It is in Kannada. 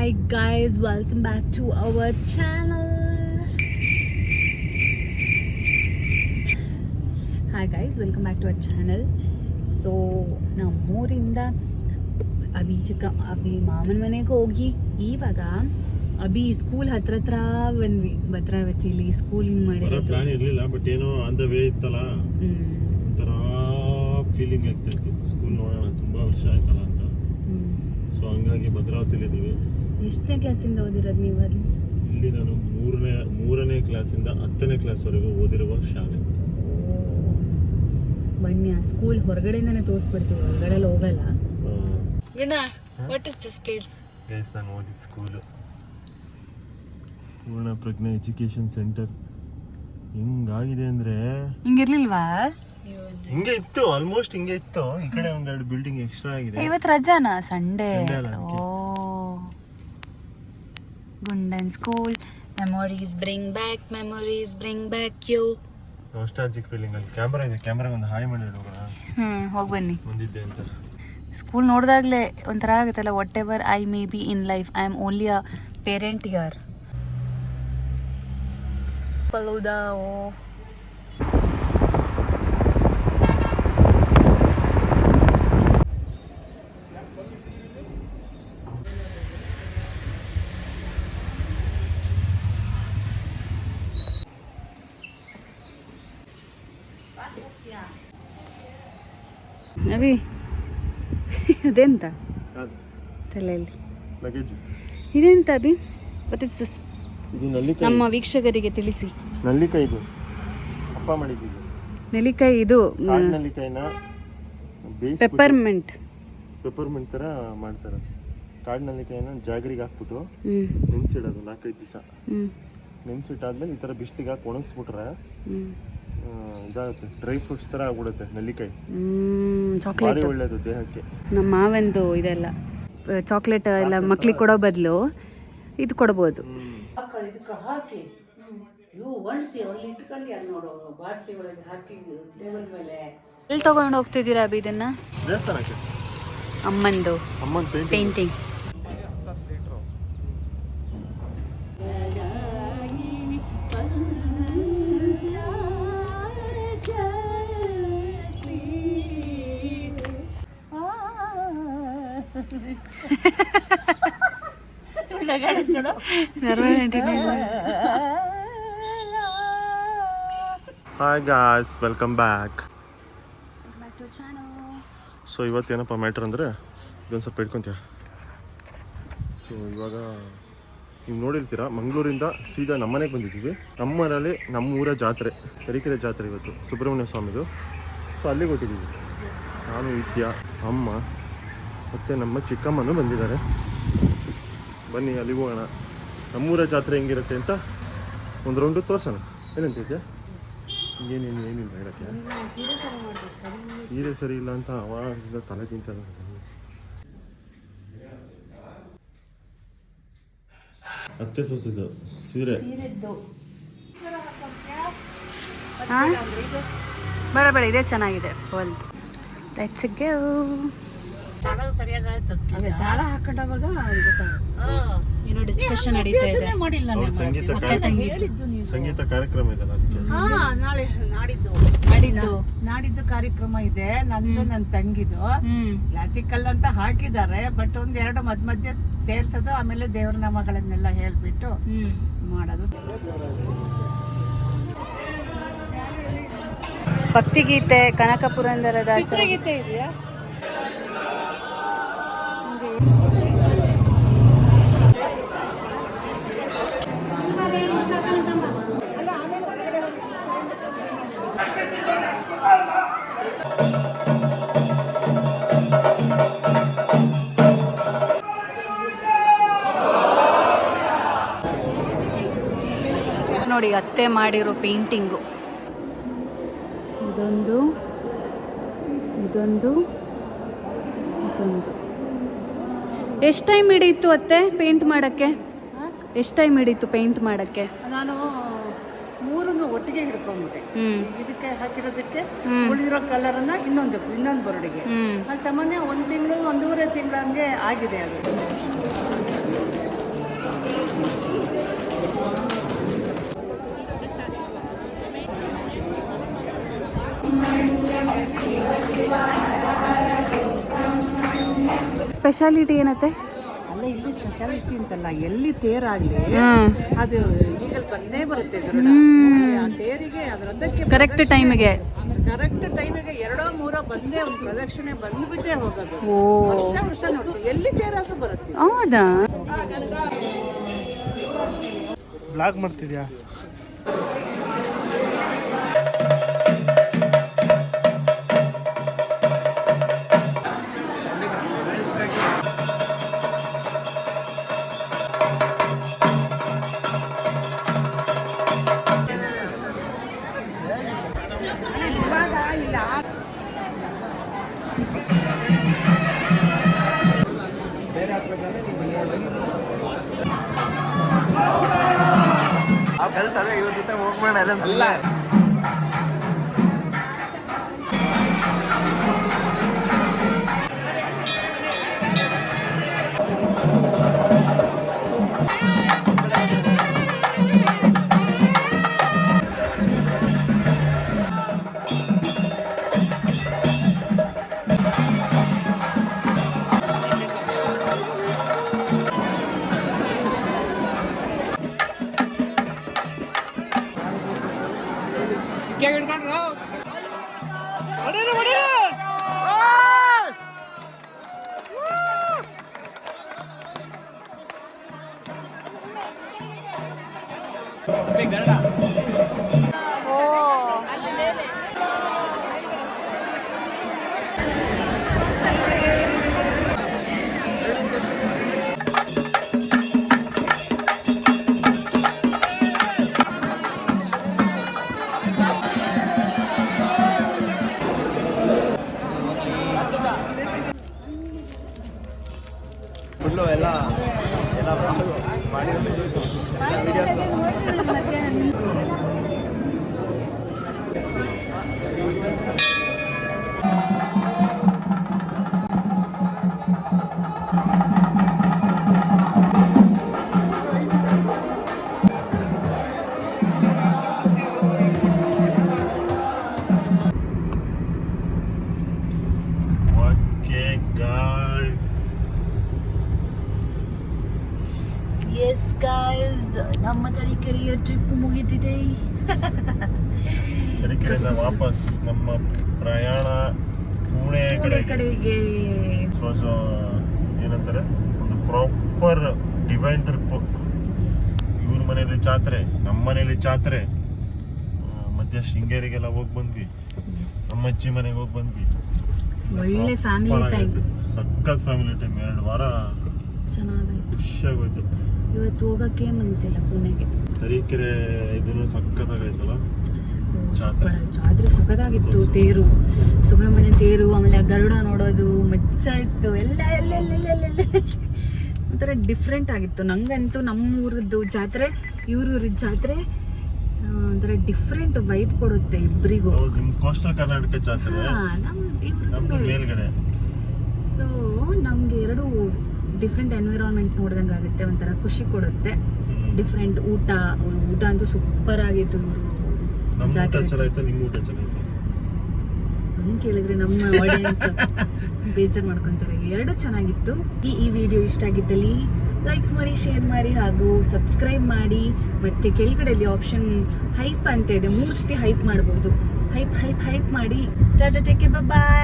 Hi guys, welcome back to our channel. Hi guys, welcome back to our channel. So ನಮ್ಮೂರಿಂದ Abhi ಮಾಮನ ಮನೆಗೆ ಹೋಗಿ ಇವಾಗ ಅಭಿ ಸ್ಕೂಲ್ ಹತ್ರ ಬಂದ್ವಿ. ಭದ್ರಾವತಿಲಿ ಸ್ಕೂಲ್ ಮಾಡಿರೋದು ಪ್ಲಾನ್ ಇರಲಿಲ್ಲ, ಬಟ್ ಏನೋ ಆನ್ ದ ವೇ ಇತ್ತಲ್ಲ, ಒಂಥರ ಫೀಲಿಂಗ್ ಆಗ್ತಿತ್ತು. ಸ್ಕೂಲ್ ನೋಡೋಣ, ತುಂಬಾ ವರ್ಷ ಆಯ್ತಲ್ಲ ಅಂತ. ಸೊ ಹಂಗಾಗಿ ಭದ್ರಾವತಿಲಿ ಇದ್ವಿ. ಎಷ್ಟನೇ ಕ್ಲಾಸಿಂದ ಓದಿರೋದು ನೀವು ಅಲ್ಲಿ? ಇಲ್ಲಿ ನಾನು ಮೂರನೇ ಕ್ಲಾಸಿಂದ 10ನೇ ಕ್ಲಾಸ್ವರೆಗೂ ಓದಿರುವ ಶಾಲೆ. ಬನ್ನಿ, ಆ ಸ್ಕೂಲ್ ಹೊರಗಡೆಯಿಂದನೇ ತೋರಿಸ್ಬಿಡ್ತೀವಿ, ಹೊರಗಡೆ ಹೋಗಲ್ಲ. ಗುಣ, what is this place? Guys, ನಾನು ಓದಿದ ಸ್ಕೂಲು ಪೂರ್ಣ ಪ್ರಜ್ಞಾ ಎಜುಕೇಶನ್ ಸೆಂಟರ್. ಹಿಂಗಾಗಿದೆ ಅಂದ್ರೆ ಹಿಂಗಿರ್ಲಿಲ್ವಾ? ಹಿಂಗೆ ಇತ್ತು, ಆಲ್ಮೋಸ್ಟ್ ಹಿಂಗೆ ಇತ್ತು. ಈ ಕಡೆ ಒಂದೆರಡು ಬಿಲ್ಡಿಂಗ್ ಎಕ್ಸ್ಟ್ರಾ ಆಗಿದೆ. ಇವತ್ತು ರಜಾನಾ? ಸಂಡೇ. ಓ, ಗುಂಡನ್ school. Memories bring back you. Nostalgic feeling. ಅಲ್ಲಿ ಕ್ಯಾಮ್ರಾ ಇದೆ, ಕ್ಯಾಮ್ರಾಗೆ ಒಂದು ಹಾಯ್ ಮಾಡಿ ಹೋಗೋಣ. ಹೋಗಿ ಬನ್ನಿ. ಬಂದಿದ್ದೆ ಅಂತ. ಸ್ಕೂಲ್ ನೋಡಿದಾಗಲೇ ಒಂಥರ ಆಗುತ್ತಲ್ಲ, whatever I may be in life, I am only a parent here. Falooda. Abhi, ಅದೆಂತ ತಲೆಯಲ್ಲಿ ಇದೆಂತ ಅಭಿ? What is this? ನಮ್ಮ ವೀಕ್ಷಕರಿಗೆ ತಿಳಿಸಿ. ನಲ್ಲಿಕಾಯಿ, ಇದು ಅಪ್ಪ ಮಾಡಿದ್ದು. ನೆಲ್ಲಿಕಾಯಿ, ಇದು ನಲ್ಲಿಕಾಯಿನ ಪೆಪ್ಪರ್ಮೆಂಟ್ ತರ ಮಾಡ್ತಾರೆ. ಕಾಡು ನಲ್ಲಿಕಾಯಿನ ಜಾಗರಿಗೆ ಹಾಕ್ಬಿಟ್ಟು ನೆನ್ಸಿಡೋದು 4-5 ದಿವಸ. ನೆನ್ಸಿಟ್ಟಾದ್ಮೇಲೆ ಈ ತರ ಬಿಸಿಲಿಗೆ ಹಾಕಿ ಒಣಗಿಸ್ಬಿಟ್ರೆ ಇದಾಗುತ್ತೆ, ಡ್ರೈ ಫ್ರೂಟ್ಸ್ ತರ ಆಗ್ಬಿಡುತ್ತೆ ನೆಲ್ಲಿಕಾಯಿ. ಚಾಕ್ಲೇಟ್ ಒಳ್ಳೇದು ದೇಹಕ್ಕೆ. ನಮ್ಮ ಮಾವಂದು ಇದೆಲ್ಲ ಚಾಕ್ಲೇಟ್ ಎಲ್ಲ ಮಕ್ಳಿಗೆ ಕೊಡೋ ಬದಲು ಇದು ಕೊಡ್ಬೋದು. ಇದಕ್ಕೆ ಹಾಕಿ ಇವು ಒಣಸಿ ಅಲ್ಲಿ ಇಟ್ಕೊಂಡು ಅಲ್ಲಿ ನೋಡು, ಬಾಟ್ಲಿ ಒಳಗೆ ಹಾಕಿ ಟೇಬಲ್ ಮೇಲೆ. ಎಲ್ಲಿ ತಗೊಂಡು ಹೋಗ್ತಿದ್ದೀರಾ ಅಭಿ ಇದನ್ನ? ದೇವಸ್ಥಾನಕ್ಕೆ. ಅಮ್ಮಂದು painting. Hi guys, welcome back. So ಇವತ್ತೇನಪ್ಪ ಮ್ಯಾಟ್ರ್ ಅಂದರೆ, ಇದೊಂದು ಸ್ವಲ್ಪ ಇಟ್ಕೊತೀಯ. ಸೊ ಇವಾಗ ನೀವು ನೋಡಿರ್ತೀರ, ಮಂಗಳೂರಿಂದ ಸೀದಾ ನಮ್ಮನೆಗೆ ಬಂದಿದ್ದೀವಿ. ನಮ್ಮನೇಲಿ ನಮ್ಮೂರ ಜಾತ್ರೆ, ತರೀಕೆರೆ ಜಾತ್ರೆ ಇವತ್ತು, ಸುಬ್ರಹ್ಮಣ್ಯ ಸ್ವಾಮಿದು. ಸೊ ಅಲ್ಲಿಗೆ ಹೊಟ್ಟಿದ್ದೀವಿ. ನಾನು, ವಿದ್ಯಾ, ಅಮ್ಮ ಮತ್ತು ನಮ್ಮ ಚಿಕ್ಕಮ್ಮನೂ ಬಂದಿದ್ದಾರೆ. ಬನ್ನಿ ಅಲ್ಲಿಗೆ ಹೋಗೋಣ. ನಮ್ಮೂರ ಜಾತ್ರೆ ಹೆಂಗಿರುತ್ತೆ ಅಂತ ಒಂದು ರೌಂಡು ತೋರ್ಸೋಣ. ಏನಂತಿದ್ಯಾ? ಏನಿಲ್ಲ ಹೇಳಕ್ಕೆ. ಸೀರೆ ಸರಿ ಇಲ್ಲ ಅಂತ ಅವಾಗಿಂದ ತಲೆ ತಿಂತದ. ಅತ್ತೆ ಸೊಸೆದು ಸೀರೆ ಬೇಡ, ಇದೇ ಚೆನ್ನಾಗಿದೆ. ಹೊಲ್ದು ಲೆಟ್ಸ್ ಗೋ. ದಾಳ ಹಾಕೊಂಡಾಗ ಏನೋ ಡಿಸ್ಕಷನ್ ನಡೀತಾ ಇದೆ. ಸಂಗೀತ ಕಾರ್ಯಕ್ರಮ ಇದೆ ಅದಕ್ಕೆ. ನಾಡಿದ್ದು ಕಾರ್ಯಕ್ರಮ ಇದೆ. ನಂದು ನನ್ನ ತಂಗಿದು ಕ್ಲಾಸಿಕಲ್ ಅಂತ ಹಾಕಿದ್ದಾರೆ. ಬಟ್ ಒಂದೆರಡು ಮಧ್ಯ ಸೇರ್ಸೋದು, ಆಮೇಲೆ ದೇವ್ರ ನಾಮಗಳನ್ನೆಲ್ಲ ಹೇಳ್ಬಿಟ್ಟು ಮಾಡೋದು. ಭಕ್ತಿಗೀತೆ, ಕನಕ ಪುರಂದರದಾಸರ ಗೀತೆ ಇದೆಯಾ? ನೋಡಿ, ಅತ್ತೆ ಮಾಡಿರೋ ಪೇಂಟಿಂಗು. ಇದೊಂದು ಎಷ್ಟು ಟೈಮ್ ಹಿಡೀತು ಅತ್ತೆ ಪೇಂಟ್ ಮಾಡೋಕ್ಕೆ? ಎಷ್ಟು ಟೈಮ್ ಹಿಡೀತು ಪೇಂಟ್ ಮಾಡೋಕ್ಕೆ? ನಾನು ಮೂರನ್ನು ಒಟ್ಟಿಗೆ ಹಿಡ್ಕೊಂಡ್ಬಿಟ್ಟೆ. ಇದಕ್ಕೆ ಹಾಕಿರೋದಕ್ಕೆ ಉಳಿದಿರೋ ಕಲರನ್ನ ಇನ್ನೊಂದು ಬರೋಡಿಗೆ ಸಾಮಾನ್ಯ 1 ತಿಂಗಳು 1.5 ತಿಂಗಳು ಹಂಗೆ ಆಗಿದೆ ಅದು. ಸ್ಪೆಷಾಲಿಟಿ ಏನತ್ತೆ? ಅಲ್ಲ ಇಲ್ಲಿ ಸ್ಪೆಷಾಲಿಟಿ ಅಂತಲ್ಲ, ಎಲ್ಲಿ ತೇರಾಗ್ಲಿ ಅದು ಈಗ ಬಂದೇ ಬರುತ್ತೆ ಗರುಡ. ಆ ತೇರಿಗೆ ಅದರದ್ದಕ್ಕೆ ಕರೆಕ್ಟ್ ಟೈಮಿಗೆ 2-3 ಬಂದೇ ಒಂದು ಪ್ರದಕ್ಷಿಣೆ ಬಂದ್ಬಿಟ್ಟೆ ಹೋಗೋದು. ಓ ವರ್ಷ ನೋಡ್ತೀವಿ, ಎಲ್ಲಿ ತೇರಾದ್ರೂ ಬರುತ್ತೆ. ಹೌದಾ? ಬ್ಲಾಗ್ ಮಾಡ್ತಿದ್ಯಾ? ಕಲ್ತದೆ ಇವ್ರ ಜೊತೆ ಹೋಗ್ಬೇಡ ಅಲ್ಲ. ಫುಲ್ಲು ಎಲ್ಲ ಎಸ್ ಗಾಯ್ಸ್, ನಮ್ಮ ತರೀಕೆರೆಯ ಟ್ರಿಪ್ ಮುಗಿದಿದೆ. ತರೀಕೆರೆಯಿಂದ ವಾಪಸ್ ನಮ್ಮ ಪ್ರಯಾಣ ಪುಣೆ ಕಡೆಗೆ. ಸೊ ಏನಂತಾರೆ, ಒಂದು ಪ್ರಾಪರ್ ಡಿವೈನ್ ಟ್ರಿಪ್. ಇವ್ರ ಮನೇಲಿ ಜಾತ್ರೆ, ನಮ್ಮ ಮನೇಲಿ ಜಾತ್ರೆ, ಮಧ್ಯ ಶೃಂಗೇರಿಗೆಲ್ಲ ಹೋಗಿ ಬಂದ್ವಿ, ನಮ್ಮ ಅಜ್ಜಿ ಮನೆಗೆ ಹೋಗಿ ಬಂದ್ವಿ. ಒಳ್ಳೆ ಫ್ಯಾಮಿಲಿ ಟೈಮ್, ಸಖತ್ ಫ್ಯಾಮಿಲಿ ಟೈಮ್. 2 ವಾರ ಚೆನ್ನಾಗಾಯ್ತು, ಖುಷಿಯಾಗೋಯ್ತು. ಇವತ್ತು ಹೋಗಕ್ಕೆ ಮನಸ್ಸಿಲ್ಲ ಪುಣೆಗೆ. ತರೀಕೆರೆ ಇದನ್ನು ಸಖತ್ತಾಗೈತಲ್ಲ ಜಾತ್ರೆ ಸಖತ್ತಾಗಿತ್ತು. ತೇರು, ಸುಬ್ರಹ್ಮಣ್ಯ ತೇರು, ಆಮೇಲೆ ಆ ಗರುಡ ನೋಡೋದು ಮಚ್ಚ ಇತ್ತು. ಎಲ್ಲ ಒಂಥರ ಡಿಫ್ರೆಂಟ್ ಆಗಿತ್ತು. ನಂಗಂತೂ ನಮ್ಮ ಊರದ್ದು ಜಾತ್ರೆ ಇವ್ರ ಜಾತ್ರೆ ಒಂಥರ ಡಿಫ್ರೆಂಟ್ ವೈಬ್ ಕೊಡುತ್ತೆ ಇಬ್ಬರಿಗೂ. ನಿಮ್ ಕೋಸ್ಟಲ್ ಕರ್ನಾಟಕ ಜಾತ್ರೆ ಮೇಲ್ಗಡೆ. ಸೊ ನಮ್ಗೆ ಎರಡು ಡಿಫ್ರೆಂಟ್ ಎನ್ವಿರಾನ್ಮೆಂಟ್ ನೋಡ್ದಂಗೆ ಆಗುತ್ತೆ, ಒಂಥರ ಖುಷಿ ಕೊಡುತ್ತೆ. ಡಿಫ್ರೆಂಟ್ ಊಟ ಅಂತೂ ಸೂಪರ್ ಆಗಿತ್ತು. ಹಂಗೆ ಕೇಳಿದ್ರೆ ನಮ್ಮ ಆಡಿಯನ್ಸ್ ಬೇಜಾರು ಮಾಡ್ಕೊಂತಾರೆ. ಎರಡು ಚೆನ್ನಾಗಿತ್ತು. ಈ ವಿಡಿಯೋ ಇಷ್ಟ ಆಗಿದ್ದಲ್ಲಿ ಲೈಕ್ ಮಾಡಿ, ಶೇರ್ ಮಾಡಿ ಹಾಗೂ ಸಬ್ಸ್ಕ್ರೈಬ್ ಮಾಡಿ. ಮತ್ತೆ ಕೆಳಗಡೆಯಲ್ಲಿ ಆಪ್ಷನ್ ಹೈಪ್ ಅಂತ ಇದೆ, 3 ಸತಿ ಹೈಪ್ ಮಾಡ್ಬೋದು. ಹೈಪ್ ಮಾಡಿ. ಟಾಟಾ, ಟೇಕ್ ಕೇರ್, ಬಾಯ್.